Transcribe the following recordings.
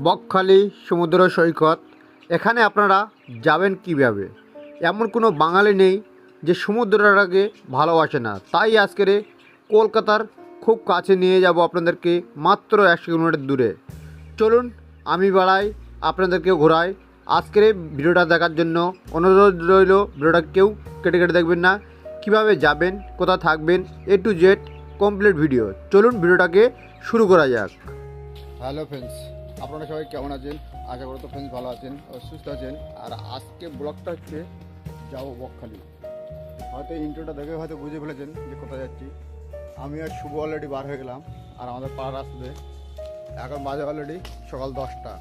বকখালি সমুদ্র সৈকত। এখানে আপনারা যাবেন কীভাবে? এমন কোনো বাঙালি নেই যে সমুদ্রটাকে ভালোবাসে না। তাই আজকের কলকাতার খুব কাছে নিয়ে যাব আপনাদেরকে, মাত্র 100 কিলোমিটার দূরে। চলুন আমি বাড়াই, আপনাদেরকে ঘোরাই। আজকের ভিডিওটা দেখার জন্য অনুরোধ রইল, ভিডিওটা কেউ কেটে কেটে দেখবেন না। কিভাবে যাবেন, কোথায় থাকবেন, A to Z complete video. চলুন ভিডিওটাকে শুরু করা যাক। হ্যালো ফ্রেন্ডস, আপনারা সবাই কেমন আছেন? আশা করি তো ফ্রেন্ডস ভালো আছেন ও সুস্থ আছেন। আর আজকে ব্লগটা হচ্ছে যাবো বকখালি। হয়তো ইন্ট্রোটা দেখে হয়তো বুঝে ফেলেছেন যে কোথায় যাচ্ছি। আমি আর শুভ অলরেডি বার হয়ে গেলাম, আর আমাদের পাড়ার রাস্তাতে এখন বাজে অলরেডি সকাল 10টা।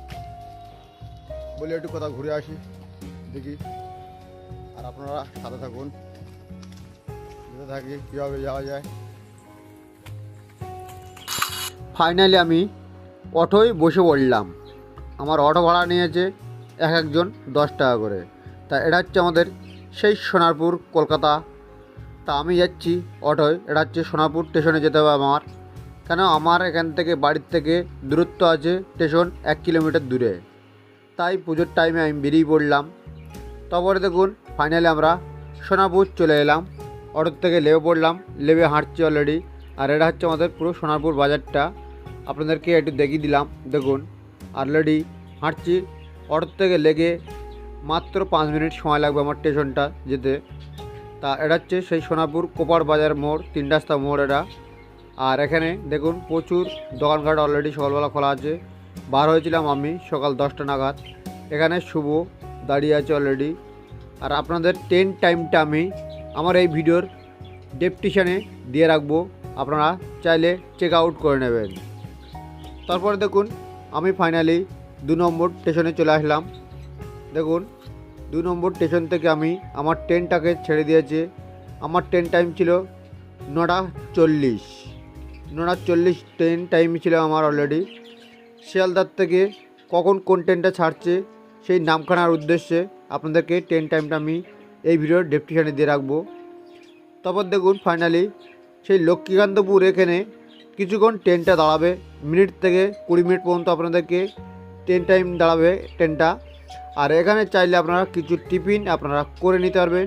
বলি একটু কোথাও ঘুরে আসি দেখি, আর আপনারা সাথে থাকুন, যেতে থাকি কীভাবে যাওয়া যায়। ফাইনালি আমি অটোয় বসে পড়লাম। আমার অটো ভাড়া নিয়েছে একজন 10 টাকা করে। তা এটা হচ্ছে আমাদের সেই সোনারপুর কলকাতা। তা আমি যাচ্ছি অটোয়। এটা হচ্ছে সোনারপুর স্টেশনে যেতে হবে আমার, কেন আমার এখান থেকে বাড়ির থেকে দূরত্ব আছে স্টেশন 1 কিলোমিটার দূরে। তাই পুজোর টাইমে আমি বেরিয়ে পড়লাম। তারপরে দেখুন ফাইনালি আমরা সোনারপুর চলে এলাম। অটোর থেকে লেবে পড়লাম, লেবে হাঁটছি অলরেডি। আর এটা হচ্ছে আমাদের পুরো সোনারপুর বাজারটা, আপনাদেরকে একটু দেখিয়ে দিলাম। দেখুন অলরেডি হাঁটছি। অটোর থেকে লেগে মাত্র 5 মিনিট সময় লাগবে আমার স্টেশনটা যেতে। তা এটা হচ্ছে সেই সোনারপুর কোপার বাজার মোড়, 3 রাস্তা মোড় এটা। আর এখানে দেখুন প্রচুর দোকানঘাট অলরেডি সকালবেলা খোলা আছে। বার হয়েছিলাম আমি সকাল 10টা নাগাদ। এখানে শুভ দাঁড়িয়ে আছে অলরেডি। আর আপনাদের ট্রেন টাইমটা আমি আমার এই ভিডিওর ডেসক্রিপশনে দিয়ে রাখবো, আপনারা চাইলে চেক আউট করে নেবেন। তারপরে দেখুন আমি ফাইনালি 2 নম্বর স্টেশনে চলে আসলাম। দেখুন 2 নম্বর স্টেশন থেকে আমি আমার ট্রেনটাকে ছেড়ে দিয়েছি। আমার ট্রেন টাইম ছিল 9:40। 9:40 ট্রেন টাইম ছিল আমার অলরেডি। শিয়ালদার থেকে কখন কোন ট্রেনটা ছাড়ছে সেই নামখানার উদ্দেশ্যে আপনাদেরকে ট্রেন টাইমটা আমি এই ভিডিওর ডেসক্রিপশনে দিয়ে রাখবো। তারপর দেখুন ফাইনালি সেই লক্ষ্মীকান্তপুর এখানে কিছুক্ষণ ট্রেনটা দাঁড়াবে, মিনিট থেকে 20 মিনিট পর্যন্ত আপনাদেরকে ট্রেন টাইম দাঁড়াবে ট্রেনটা। আর এখানে চাইলে আপনারা কিছু টিফিন আপনারা করে নিতে পারবেন,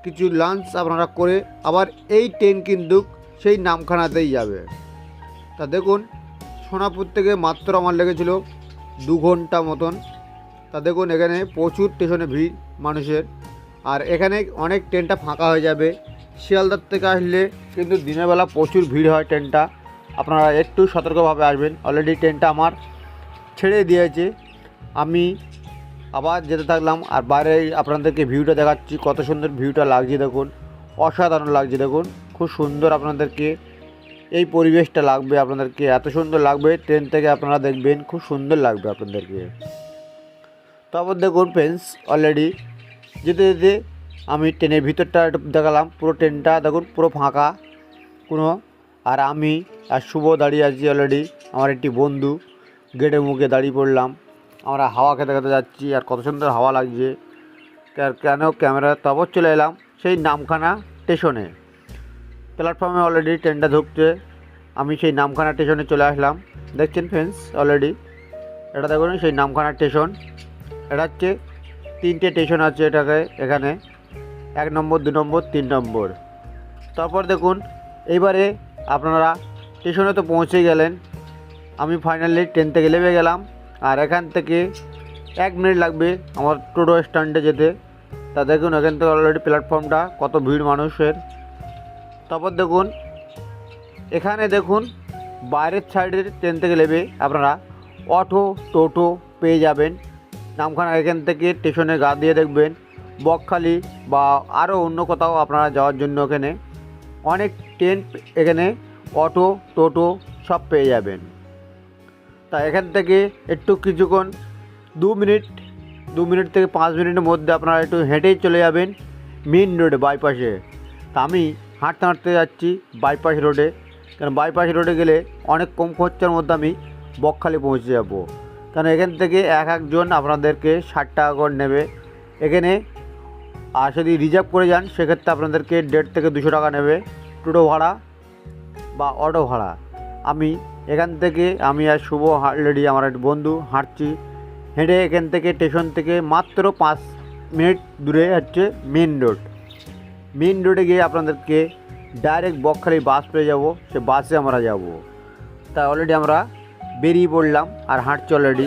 কিছু লাঞ্চ আপনারা করে আবার এই ট্রেন কিন্তু সেই নামখানাতেই যাবে। তা দেখুন সোনারপুর থেকে মাত্র আমার লেগেছিল 2 ঘন্টা মতন। তা দেখুন এখানে প্রচুর স্টেশনে ভিড় মানুষের। আর এখানে অনেক ট্রেনটা ফাঁকা হয়ে যাবে। শিয়ালদার থেকে আসলে কিন্তু দিনের বেলা প্রচুর ভিড় হয় ট্রেনটা, আপনারা একটু সতর্কভাবে আসবেন। অলরেডি ট্রেনটা আমার ছেড়ে দিয়েছে, আমি আবার যেতে থাকলাম। আর বাইরে আপনাদেরকে ভিউটা দেখাচ্ছি, কত সুন্দর ভিউটা লাগছে দেখুন, অসাধারণ লাগছে দেখুন, খুব সুন্দর আপনাদেরকে এই পরিবেশটা লাগবে, আপনাদেরকে এত সুন্দর লাগবে ট্রেন থেকে আপনারা দেখবেন, খুব সুন্দর লাগবে আপনাদেরকে। তারপর দেখুন ফ্রেন্ডস অলরেডি যেতে যেতে আমি ট্রেনের ভিতরটা একটু দেখালাম। পুরো ট্রেনটা দেখুন পুরো ফাঁকা কোনো। আর আমি আর শুভ দাঁড়িয়ে আছি অলরেডি, আমার একটি বন্ধু গেটের মুখে দাঁড়িয়ে পড়লাম। আমরা হাওয়া খেতে খেতে যাচ্ছি, আর কত সুন্দর হাওয়া লাগছে কেন ক্যামেরা। তারপর চলে এলাম সেই নামখানা স্টেশনে। প্ল্যাটফর্মে অলরেডি ট্রেনটা ঢুকছে, আমি সেই নামখানা স্টেশনে চলে আসলাম। দেখছেন ফ্রেন্ডস অলরেডি এটা দেখুন সেই নামখানা স্টেশন। এটা হচ্ছে 3টে স্টেশন আছে এটাকে, এখানে 1 নম্বর, 2 নম্বর, 3 নম্বর। তারপর দেখুন এইবারে আপনারা স্টেশনে তো পৌঁছে গেলেন, আমি ফাইনালি ট্রেন থেকে নেমে গেলাম। আর এখান থেকে 1 মিনিট লাগবে আমার টোটো স্ট্যান্ডে যেতে। তা দেখুন এখান থেকে অলরেডি প্ল্যাটফর্মটা কত ভিড় মানুষের। তারপর দেখুন এখানে দেখুন বাইরের সাইডের ট্রেন থেকে নেমে আপনারা অটো টোটো পেয়ে যাবেন নামখানা। এখান থেকে স্টেশনে গা দিয়ে দেখবেন বকখালি বা আরও অন্য কোথাও আপনারা যাওয়ার জন্য এখানে অনেক ট্রেন, এখানে অটো টোটো সব পেয়ে যাবেন। তা এখান থেকে একটু কিছুক্ষণ 2 মিনিট থেকে 5 মিনিটের মধ্যে আপনারা একটু হেঁটেই চলে যাবেন মেন রোডে, বাইপাসে। তা আমি হাঁটতে হাঁটতে যাচ্ছি বাইপাস রোডে, কারণ বাইপাস রোডে গেলে অনেক কম খরচার মধ্যে আমি বকখালি পৌঁছে যাব। কারণ এখান থেকে একজন আপনাদেরকে 60 টাকা করে নেবে। এখানে আর যদি রিজার্ভ করে যান সেক্ষেত্রে আপনাদেরকে 150 থেকে 200 টাকা নেবে টোটো ভাড়া বা অটো ভাড়া। আমি এখান থেকে আমি আর শুভ অলরেডি আমার এক বন্ধু হাঁটছি, হেঁটে এখান থেকে স্টেশন থেকে মাত্র 5 মিনিট দূরে হচ্ছে মেন রোড। মেন রোডে গিয়ে আপনাদেরকে ডাইরেক্ট বকখালি বাস পেয়ে যাব, সে বাসে আমরা যাব। তাই অলরেডি আমরা বেরিয়ে পড়লাম আর হাঁটছি অলরেডি।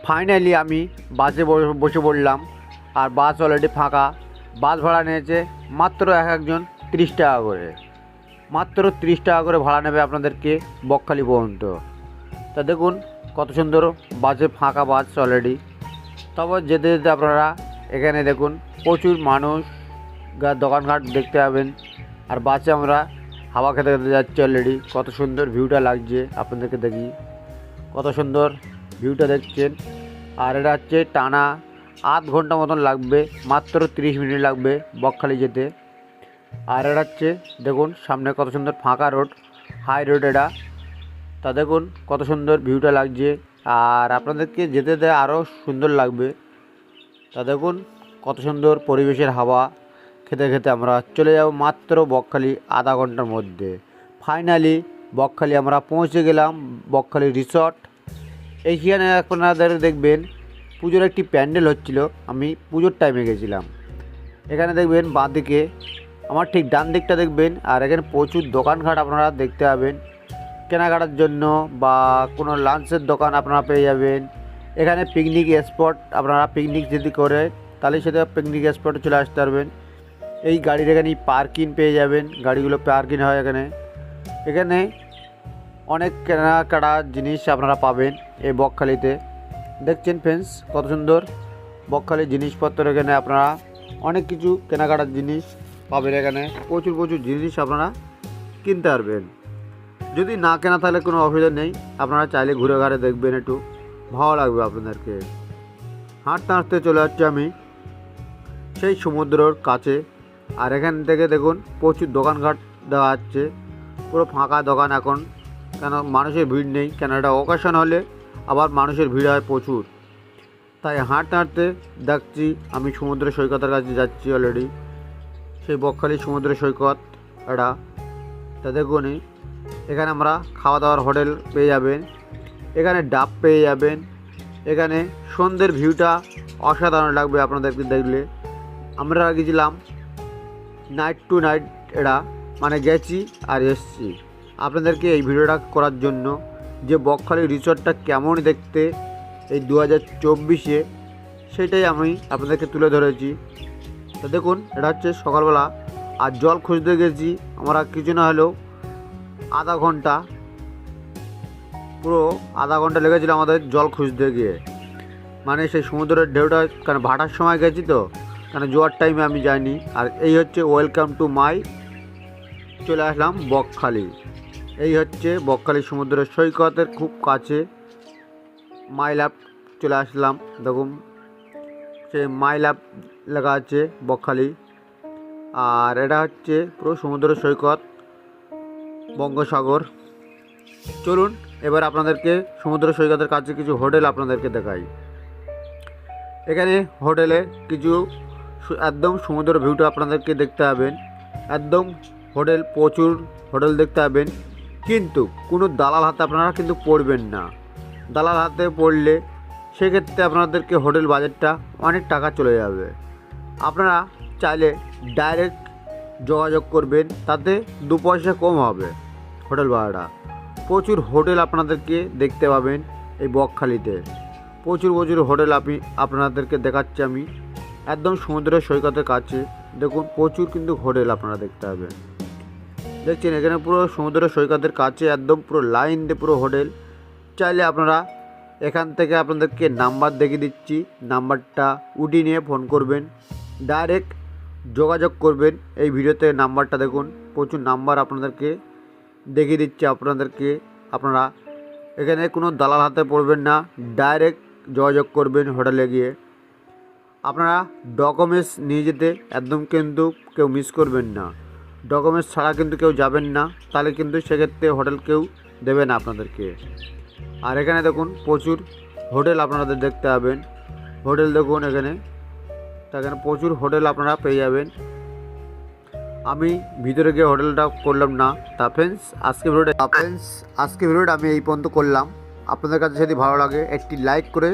ফাইনালি আমি বাসে বসে পড়লাম আর বাস অলরেডি ফাঁকা। বাস ভাড়া নিয়েছে মাত্র একজন 30 টাকা করে, মাত্র 30 টাকা করে ভাড়া নেবে আপনাদেরকে বকখালি পর্যন্ত। তা দেখুন কত সুন্দর বাসে ফাঁকা বাস অলরেডি। তারপর যেতে যেতে আপনারা এখানে দেখুন প্রচুর মানুষ, দোকানঘাট দেখতে পাবেন। আর বাসে আমরা হাওয়া খেতে খেতে যাচ্ছি অলরেডি। কত সুন্দর ভিউটা লাগছে আপনাদেরকে দেখি, কত সুন্দর ভিউটা দেখছেন। আর এটা হচ্ছে টানা আধ ঘন্টা মতন লাগবে, মাত্র 30 মিনিট লাগবে বকখালি যেতে। আর এটা হচ্ছে দেখুন সামনে কত সুন্দর ফাঁকা রোড, হাই রোড এটা। তা দেখুন কত সুন্দর ভিউটা লাগছে, আর আপনাদেরকে যেতে যেতে আরও সুন্দর লাগবে। তা দেখুন কত সুন্দর পরিবেশের হাওয়া খেতে খেতে আমরা চলে যাব মাত্র বকখালি আধা ঘন্টার মধ্যে। ফাইনালি বকখালি আমরা পৌঁছে গেলাম, বকখালি রিসর্ট। এইখানে আপনাদের দেখবেন পুজোর একটি প্যান্ডেল হচ্ছিল, আমি পুজোর টাইমে গেছিলাম। এখানে দেখবেন বাঁ দিকে আমার ঠিক ডান দিকটা দেখবেন, আর এখানে প্রচুর দোকানঘাট আপনারা দেখতে পাবেন কেনাকাটার জন্য, বা কোনো লাঞ্চের দোকান আপনারা পেয়ে যাবেন। এখানে পিকনিক স্পট, আপনারা পিকনিক যদি করে তাহলে সেটা পিকনিক স্পটে চলে আসতে পারবেন। এই গাড়ির এখানে পার্কিং পেয়ে যাবেন, গাড়িগুলো পার্কিং হয় এখানে। এখানে অনেক কেনাকাটার জিনিস আপনারা পাবেন এই বকখালিতে। দেখছেন ফ্রেন্ডস কত সুন্দর বকখালির জিনিসপত্র। এখানে আপনারা অনেক কিছু কেনাকাটার জিনিস পাবেন, এখানে প্রচুর প্রচুর জিনিস আপনারা কিনতে পারবেন। যদি না কেনা তাহলে কোনো অসুবিধা নেই, আপনারা চাইলে ঘুরে ঘাড়ে দেখবেন, একটু ভালো লাগবে আপনাদেরকে। হাঁটতে হাঁটতে চলে যাচ্ছি আমি সেই সমুদ্রের কাছে। আর এখান থেকে দেখুন প্রচুর দোকানঘাট দেওয়া যাচ্ছে, পুরো ফাঁকা দোকান এখন, কেন মানুষের ভিড় নেই, কেন এটা অকেশন হলে আবার মানুষের ভিড় হয় প্রচুর। তাই হাঁটতে হাঁটতে দেখছি আমি সমুদ্র সৈকতের কাছে যাচ্ছি অলরেডি, সেই বকখালি সমুদ্র সৈকত এটা। তা দেখুন এখানে আমরা খাওয়া দাওয়ার হোটেল পেয়ে যাবেন, এখানে ডাব পেয়ে যাবেন। এখানে সন্ধ্যের ভিউটা অসাধারণ লাগবে আপনাদেরকে দেখলে। আমরা গেছিলাম নাইট টু নাইট, এটা মানে গেছি আর এসছি আপনাদেরকে এই ভিডিওটা করার জন্য, যে বকখালি রিসর্টটা কেমন দেখতে এই 2024-এ, সেটাই আমি আপনাদেরকে তুলে ধরেছি। তো দেখুন এটা হচ্ছে সকালবেলা, আর জল খুঁজতে গেছি আমরা কিছু না হলেও আধা ঘন্টা, পুরো আধা ঘন্টা লেগেছিল আমাদের জল খুঁজতে গিয়ে। মানে সেই সমুদ্রের ঢেউটা, কারণ ভাটার সময় গেছি তো, কারণ জোয়ার টাইমে আমি যাইনি। আর এই হচ্ছে ওয়েলকাম টু মাই, চলে আসলাম বকখালি। এই হচ্ছে বকখালি সমুদ্র সৈকতের খুব কাছে মাই লাভ চলে আসলাম। দেখুন সে মাই লাভ লেখা আছে বকখালি। আর এটা হচ্ছে পুরো সমুদ্র সৈকত, বঙ্গোসাগর। চলুন এবার আপনাদেরকে সমুদ্র সৈকতের কাছে কিছু হোটেল আপনাদেরকে দেখাই। এখানে হোটেলে কিছু একদম সমুদ্র ভিউটা আপনাদেরকে দেখতে পাবেন, একদম হোটেল, প্রচুর হোটেল দেখতে পাবেন। কিন্তু কোনো দালাল হাতে আপনারা কিন্তু পড়বেন না। দালাল হাতে পড়লে সেক্ষেত্রে আপনাদেরকে হোটেল বাজেটটা অনেক টাকা চলে যাবে। আপনারা চাইলে ডাইরেক্ট যোগাযোগ করবেন, তাতে 2 পয়সা কম হবে হোটেল ভাড়াটা। প্রচুর হোটেল আপনাদেরকে দেখতে পাবেন এই বকখালিতে, প্রচুর প্রচুর হোটেল আপনাদেরকে দেখাচ্ছি আমি। একদম সমুদ্রের সৈকতের কাছে। দেখুন প্রচুর কিন্তু হোটেল আপনারা দেখতে পাবেন। দেখছেন এখানে পুরো সমুদ্রের সৈকতের কাছে একদম পুরো লাইন দিয়ে পুরো হোটেল। চাইলে আপনারা এখান থেকে আপনাদেরকে নাম্বার দেখিয়ে দিচ্ছি, নাম্বারটা উঠিয়ে নিয়ে ফোন করবেন, ডাইরেক্ট যোগাযোগ করবেন। এই ভিডিওতে নাম্বারটা দেখুন, প্রচুর নাম্বার আপনাদেরকে দেখিয়ে দিচ্ছি আপনাদেরকে। আপনারা এখানে কোনো দালাল হাতে পড়বেন না, ডাইরেক্ট যোগাযোগ করবেন হোটেলে গিয়ে। আপনারা ডকুমেন্টস নিয়ে যেতে একদম কিন্তু কেউ মিস করবেন না। ডকুমেন্টস ছাড়া কিন্তু কেউ যাবেন না, তাহলে কিন্তু সেক্ষেত্রে হোটেল কেউ দেবে না আপনাদেরকে। আর এখানে দেখুন প্রচুর হোটেল আপনাদের দেখতে পাবেন। হোটেল দেখুন এখানে প্রচুর হোটেল আপনারা পেয়ে যাবেন। আমি ভিতরে গিয়ে হোটেলটা করলাম না। তা ফ্রেন্ডস আজকে ভিডিওটা আমি এই পর্যন্ত করলাম। আপনাদের কাছে যদি ভালো লাগে একটি লাইক করে